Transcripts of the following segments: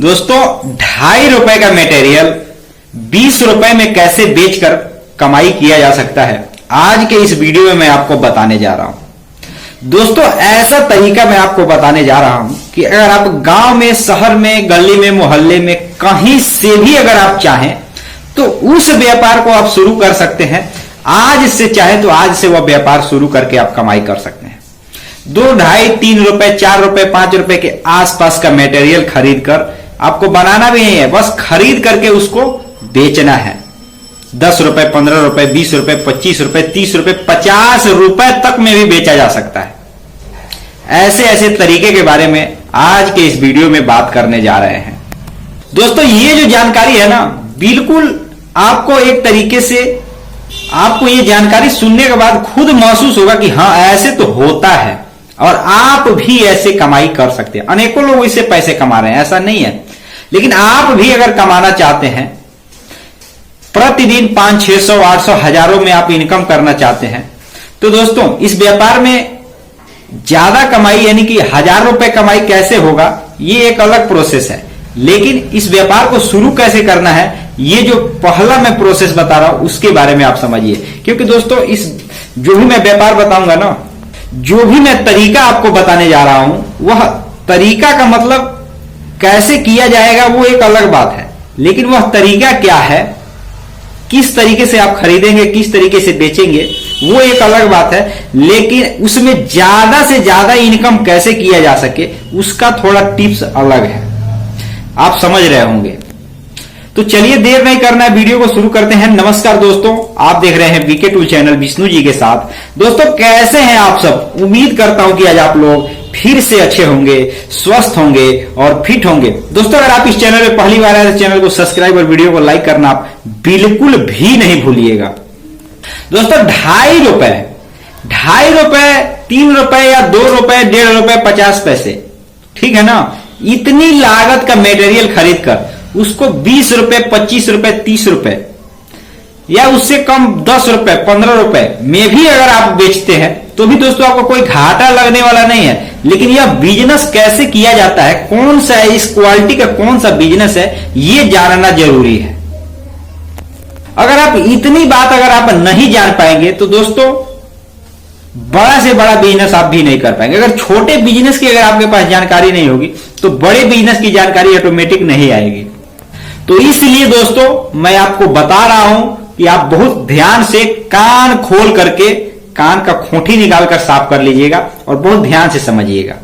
दोस्तों, ₹2.5 का मटेरियल ₹20 में कैसे बेचकर कमाई किया जा सकता है, आज के इस वीडियो में मैं आपको बताने जा रहा हूं। दोस्तों, ऐसा तरीका मैं आपको बताने जा रहा हूं कि अगर आप गांव में, शहर में, गली में, मोहल्ले में कहीं से भी अगर आप चाहें तो उस व्यापार को आप शुरू कर सकते हैं। आज से चाहे तो आज से वह व्यापार शुरू करके आप कमाई कर सकते हैं। 2, ढाई, ₹3, ₹4, ₹5 के आसपास का मटेरियल खरीद कर आपको बनाना भी नहीं है, बस खरीद करके उसको बेचना है। ₹10, ₹15, ₹20, ₹25, ₹30, ₹50 तक में भी बेचा जा सकता है। ऐसे ऐसे तरीके के बारे में आज के इस वीडियो में बात करने जा रहे हैं। दोस्तों, ये जो जानकारी है ना, बिल्कुल आपको एक तरीके से आपको ये जानकारी सुनने के बाद खुद महसूस होगा कि हाँ, ऐसे तो होता है और आप भी ऐसे कमाई कर सकते हैं। अनेकों लोग इससे पैसे कमा रहे हैं, ऐसा नहीं है। लेकिन आप भी अगर कमाना चाहते हैं, प्रतिदिन 500, 600, 800, हजारों में आप इनकम करना चाहते हैं, तो दोस्तों इस व्यापार में ज्यादा कमाई यानी कि ₹1000 कमाई कैसे होगा, ये एक अलग प्रोसेस है। लेकिन इस व्यापार को शुरू कैसे करना है, ये जो पहला मैं प्रोसेस बता रहा हूं उसके बारे में आप समझिए। क्योंकि दोस्तों, इस जो भी मैं व्यापार बताऊंगा ना, जो भी मैं तरीका आपको बताने जा रहा हूं, वह तरीका का मतलब कैसे किया जाएगा वो एक अलग बात है। लेकिन वह तरीका क्या है, किस तरीके से आप खरीदेंगे, किस तरीके से बेचेंगे, वो एक अलग बात है। लेकिन उसमें ज्यादा से ज्यादा इनकम कैसे किया जा सके, उसका थोड़ा टिप्स अलग है। आप समझ रहे होंगे। तो चलिए देर नहीं करना है, वीडियो को शुरू करते हैं। नमस्कार दोस्तों, आप देख रहे हैं VK tool channel Vishnu ji के साथ। दोस्तों, कैसे हैं आप सब? उम्मीद करता हूं कि आज आप लोग फिर से अच्छे होंगे, स्वस्थ होंगे और फिट होंगे। दोस्तों, अगर आप इस चैनल में पहली बार आए तो चैनल को सब्सक्राइब और वीडियो को लाइक करना आप बिल्कुल भी नहीं भूलिएगा। दोस्तों, ₹2.5, ₹3 या ₹2, ₹1.5, 50 पैसे, ठीक है ना, इतनी लागत का मटेरियल खरीद कर उसको ₹20, ₹25, ₹30 या उससे कम ₹10, ₹15 में भी अगर आप बेचते हैं तो भी दोस्तों आपको कोई घाटा लगने वाला नहीं है। लेकिन यह बिजनेस कैसे किया जाता है, कौन सा है, इस क्वालिटी का कौन सा बिजनेस है, यह जानना जरूरी है। अगर आप इतनी बात अगर आप नहीं जान पाएंगे तो दोस्तों बड़ा से बड़ा बिजनेस आप भी नहीं कर पाएंगे। अगर छोटे बिजनेस की अगर आपके पास जानकारी नहीं होगी तो बड़े बिजनेस की जानकारी ऑटोमेटिक नहीं आएगी। तो इसलिए दोस्तों मैं आपको बता रहा हूं कि आप बहुत ध्यान से कान खोल करके कान का खूंटी निकालकर साफ कर लीजिएगा और बहुत ध्यान से समझिएगा।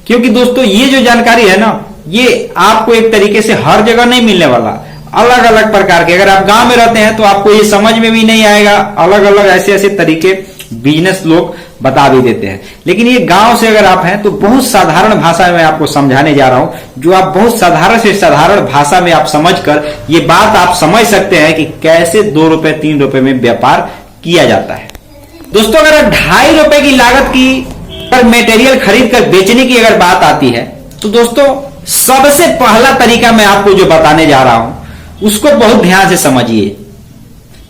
क्योंकि दोस्तों ये जो जानकारी है ना, ये आपको एक तरीके से हर जगह नहीं मिलने वाला। अलग अलग प्रकार के, अगर आप गांव में रहते हैं तो आपको ये समझ में भी नहीं आएगा। अलग अलग ऐसे ऐसे तरीके बिजनेस लोग बता भी देते हैं। लेकिन ये गांव से अगर आप हैं तो बहुत साधारण भाषा में आपको समझाने जा रहा हूं, जो आप बहुत साधारण से साधारण भाषा में आप समझकर ये बात आप समझ सकते हैं कि कैसे ₹2, ₹3 में व्यापार किया जाता है। दोस्तों, अगर ₹2.5 की लागत की अगर मटेरियल खरीद कर बेचने की अगर बात आती है तो दोस्तों सबसे पहला तरीका मैं आपको जो बताने जा रहा हूं उसको बहुत ध्यान से समझिए।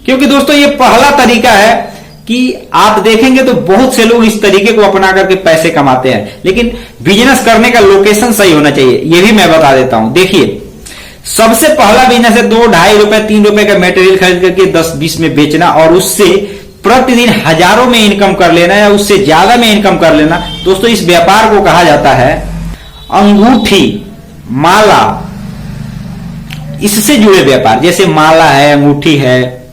क्योंकि दोस्तों ये पहला तरीका है कि आप देखेंगे तो बहुत से लोग इस तरीके को अपना करके पैसे कमाते हैं। लेकिन बिजनेस करने का लोकेशन सही होना चाहिए, ये भी मैं बता देता हूं। देखिए, सबसे पहला बिजनेस है ₹2, ढाई, ₹3 का मटेरियल खरीद करके 10-20 में बेचना और उससे प्रतिदिन हजारों में इनकम कर लेना या उससे ज्यादा में इनकम कर लेना। दोस्तों, इस व्यापार को कहा जाता है अंगूठी, माला, इससे जुड़े व्यापार। जैसे माला है, अंगूठी है,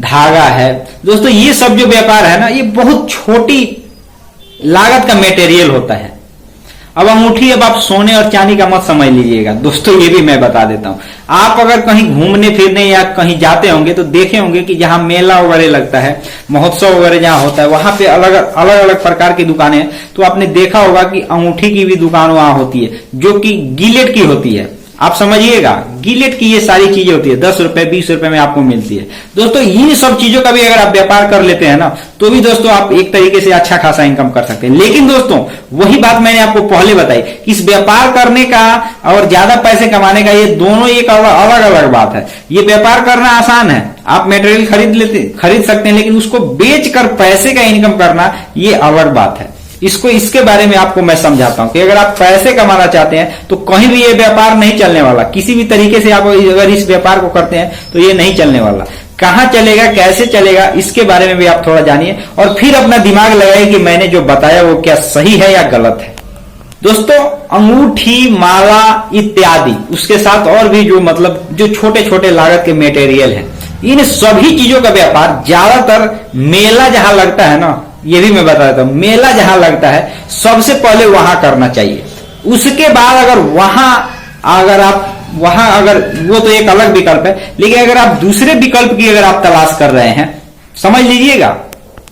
धागा है। दोस्तों, ये सब जो व्यापार है ना, ये बहुत छोटी लागत का मटेरियल होता है। अब अंगूठी, अब आप सोने और चांदी का मत समझ लीजिएगा दोस्तों, ये भी मैं बता देता हूं। आप अगर कहीं घूमने फिरने या कहीं जाते होंगे तो देखे होंगे कि जहां मेला वगैरह लगता है, महोत्सव वगैरह जहां होता है, वहां पे अलग अलग प्रकार की दुकानें हैं। तो आपने देखा होगा कि अंगूठी की भी दुकान वहां होती है जो कि गिलेट की होती है। आप समझिएगा, गिलेट की ये सारी चीजें होती है, ₹10, ₹20 में आपको मिलती है। दोस्तों, इन सब चीजों का भी अगर आप व्यापार कर लेते हैं ना, तो भी दोस्तों आप एक तरीके से अच्छा खासा इनकम कर सकते हैं। लेकिन दोस्तों वही बात मैंने आपको पहले बताई कि इस व्यापार करने का और ज्यादा पैसे कमाने का ये दोनों एक अलग अलग बात है। ये व्यापार करना आसान है, आप मटेरियल खरीद सकते हैं, लेकिन उसको बेचकर पैसे का इनकम करना ये अलग बात है। इसको इसके बारे में आपको मैं समझाता हूं कि अगर आप पैसे कमाना चाहते हैं तो कहीं भी ये व्यापार नहीं चलने वाला। किसी भी तरीके से आप अगर इस व्यापार को करते हैं तो ये नहीं चलने वाला। कहां चलेगा, कैसे चलेगा, इसके बारे में भी आप थोड़ा जानिए और फिर अपना दिमाग लगाइए कि मैंने जो बताया वो क्या सही है या गलत है। दोस्तों, अंगूठी, माला इत्यादि, उसके साथ और भी जो छोटे छोटे लागत के मटेरियल हैं, इन सभी चीजों का व्यापार ज्यादातर मेला जहां लगता है ना, ये भी मैं बता देता हूं, मेला जहां लगता है सबसे पहले वहां करना चाहिए। उसके बाद अगर वो तो एक अलग विकल्प है, लेकिन अगर आप दूसरे विकल्प की अगर आप तलाश कर रहे हैं, समझ लीजिएगा,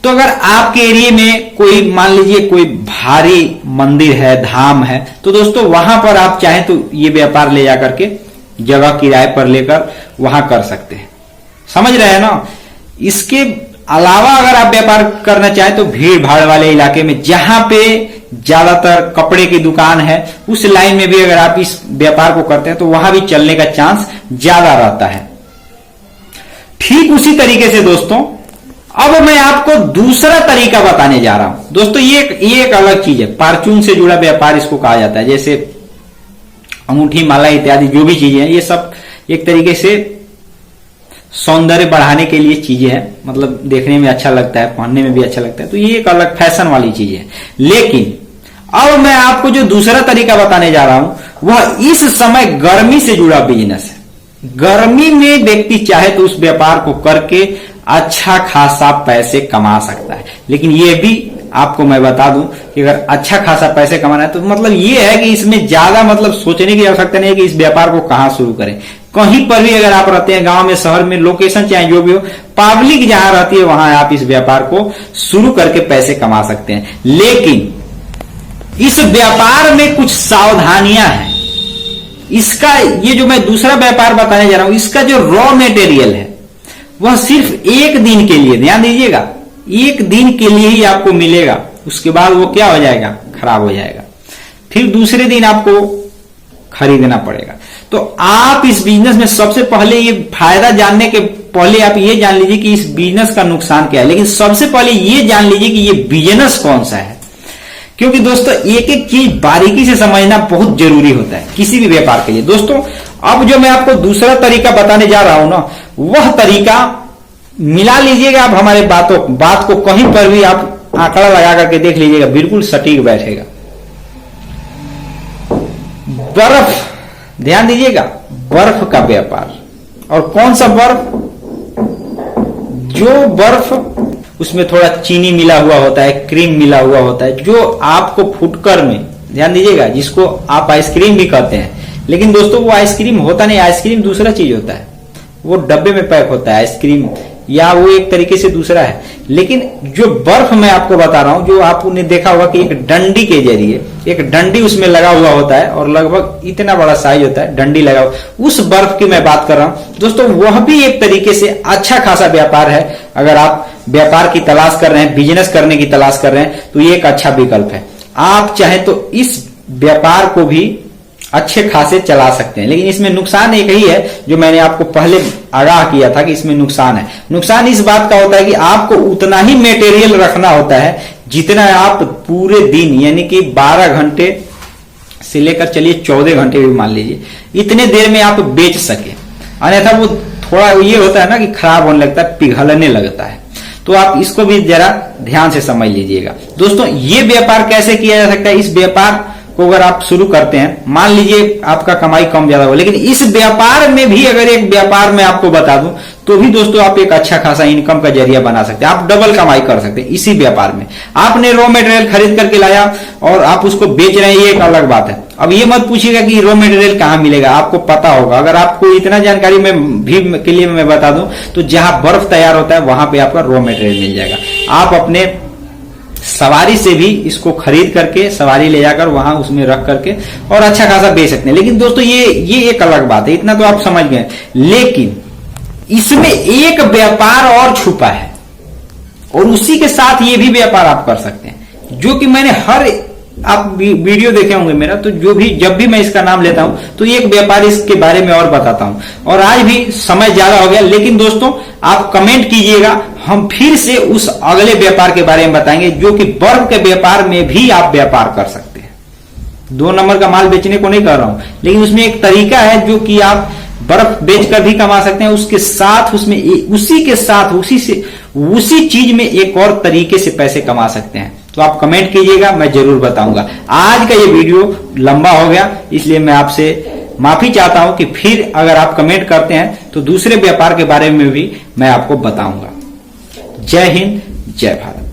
तो अगर आपके एरिया में कोई, मान लीजिए कोई भारी मंदिर है, धाम है, तो दोस्तों वहां पर आप चाहें तो ये व्यापार ले जाकर के जगह किराए पर लेकर वहां कर सकते हैं। समझ रहे हैं ना। इसके अलावा अगर आप व्यापार करना चाहें तो भीड़ भाड़ वाले इलाके में जहां पे ज्यादातर कपड़े की दुकान है, उस लाइन में भी अगर आप इस व्यापार को करते हैं तो वहां भी चलने का चांस ज्यादा रहता है। ठीक उसी तरीके से दोस्तों, अब मैं आपको दूसरा तरीका बताने जा रहा हूं। दोस्तों, ये एक अलग चीज है, परचून से जुड़ा व्यापार इसको कहा जाता है। जैसे अंगूठी, माला इत्यादि जो भी चीजें हैं, ये सब एक तरीके से सौंदर्य बढ़ाने के लिए चीजें हैं, मतलब देखने में अच्छा लगता है, पहनने में भी अच्छा लगता है, तो ये एक अलग फैशन वाली चीज है। लेकिन अब मैं आपको जो दूसरा तरीका बताने जा रहा हूं वह इस समय गर्मी से जुड़ा बिजनेस है। गर्मी में व्यक्ति चाहे तो उस व्यापार को करके अच्छा खासा पैसे कमा सकता है। लेकिन ये भी आपको मैं बता दूं कि अगर अच्छा खासा पैसे कमाना है तो मतलब ये है कि इसमें ज्यादा सोचने की आवश्यकता नहीं है कि इस व्यापार को कहां शुरू करें। कहीं पर भी अगर आप रहते हैं, गांव में, शहर में, लोकेशन चाहे जो भी हो, पब्लिक जहां रहती है वहां आप इस व्यापार को शुरू करके पैसे कमा सकते हैं। लेकिन इस व्यापार में कुछ सावधानियां हैं। इसका ये जो मैं दूसरा व्यापार बताने जा रहा हूं, इसका जो रॉ मटेरियल है वह सिर्फ एक दिन के लिए, ध्यान दीजिएगा, एक दिन के लिए ही आपको मिलेगा। उसके बाद वो क्या हो जाएगा, खराब हो जाएगा, फिर दूसरे दिन आपको खरीदना पड़ेगा। तो आप इस बिजनेस में सबसे पहले ये फायदा जानने के पहले आप ये जान लीजिए कि इस बिजनेस का नुकसान क्या है। लेकिन सबसे पहले ये जान लीजिए कि ये बिजनेस कौन सा है, क्योंकि दोस्तों एक एक चीज बारीकी से समझना बहुत जरूरी होता है किसी भी व्यापार के लिए। दोस्तों, अब जो मैं आपको दूसरा तरीका बताने जा रहा हूं ना, वह तरीका मिला लीजिएगा आप हमारे बात को कहीं पर भी आप आंकड़ा लगा करके देख लीजिएगा, बिल्कुल सटीक बैठेगा। बर्फ, ध्यान दीजिएगा, बर्फ का व्यापार। और कौन सा बर्फ? जो बर्फ उसमें थोड़ा चीनी मिला हुआ होता है, क्रीम मिला हुआ होता है, जो आपको फुटकर में, ध्यान दीजिएगा, जिसको आप आइसक्रीम भी कहते हैं, लेकिन दोस्तों वो आइसक्रीम होता नहीं, आइसक्रीम दूसरा चीज होता है, वो डब्बे में पैक होता है आइसक्रीम, या वो एक तरीके से दूसरा है। लेकिन जो बर्फ मैं आपको बता रहा हूं, जो आपने देखा होगा कि एक डंडी के जरिए, एक डंडी उसमें लगा हुआ होता है और लगभग इतना बड़ा साइज होता है, डंडी लगा हुआ, उस बर्फ की मैं बात कर रहा हूं। दोस्तों, वह भी एक तरीके से अच्छा खासा व्यापार है। अगर आप व्यापार की तलाश कर रहे हैं, बिजनेस करने की तलाश कर रहे हैं, तो ये एक अच्छा विकल्प है। आप चाहे तो इस व्यापार को भी अच्छे खासे चला सकते हैं। लेकिन इसमें नुकसान एक ही है जो मैंने आपको पहले आगाह किया था कि इसमें नुकसान है। नुकसान इस बात का होता है कि आपको उतना ही मटेरियल रखना होता है जितना आप पूरे दिन, यानी कि 12 घंटे से लेकर चलिए 14 घंटे भी मान लीजिए, इतने देर में आप बेच सके। अन्यथा वो थोड़ा ये होता है ना कि खराब होने लगता है, पिघलने लगता है। तो आप इसको भी जरा ध्यान से समझ लीजिएगा। दोस्तों, ये व्यापार कैसे किया जा सकता है? इस व्यापार को अगर आप शुरू करते हैं, मान लीजिए आपका कमाई कम ज्यादा हो, लेकिन इस व्यापार में भी अगर एक व्यापार में आपको बता दूं तो भी दोस्तों आप एक अच्छा खासा इनकम का जरिया बना सकते हैं। आप डबल कमाई कर सकते हैं इसी व्यापार में। आपने रॉ मटेरियल खरीद करके लाया और आप उसको बेच रहे हैं, ये एक अलग बात है। अब ये मत पूछिएगा कि रॉ मटेरियल कहां मिलेगा, आपको पता होगा। अगर आपको इतना जानकारी में भी के लिए मैं बता दूं तो जहां बर्फ तैयार होता है वहां पे आपका रॉ मटेरियल मिल जाएगा। आप अपने सवारी से भी इसको खरीद करके सवारी ले जाकर वहां उसमें रख करके और अच्छा खासा बेच सकते हैं। लेकिन दोस्तों ये एक अलग बात है, इतना तो आप समझ गए। लेकिन इसमें एक व्यापार और छुपा है और उसी के साथ ये भी व्यापार आप कर सकते हैं, जो कि मैंने हर आप वीडियो देखे होंगे मेरा, तो जब भी मैं इसका नाम लेता हूं तो एक व्यापारी इसके बारे में और बताता हूं। और आज भी समय ज्यादा हो गया, लेकिन दोस्तों आप कमेंट कीजिएगा, हम फिर से उस अगले व्यापार के बारे में बताएंगे, जो कि बर्फ के व्यापार में भी आप व्यापार कर सकते हैं। 2 नंबर का माल बेचने को नहीं कर रहा हूं, लेकिन उसमें एक तरीका है जो कि आप बर्फ बेचकर भी कमा सकते हैं, उसके साथ उसमें उसी चीज में एक और तरीके से पैसे कमा सकते हैं। तो आप कमेंट कीजिएगा, मैं जरूर बताऊंगा। आज का ये वीडियो लंबा हो गया, इसलिए मैं आपसे माफी चाहता हूं कि फिर अगर आप कमेंट करते हैं तो दूसरे व्यापार के बारे में भी मैं आपको बताऊंगा। जय हिंद, जय भारत।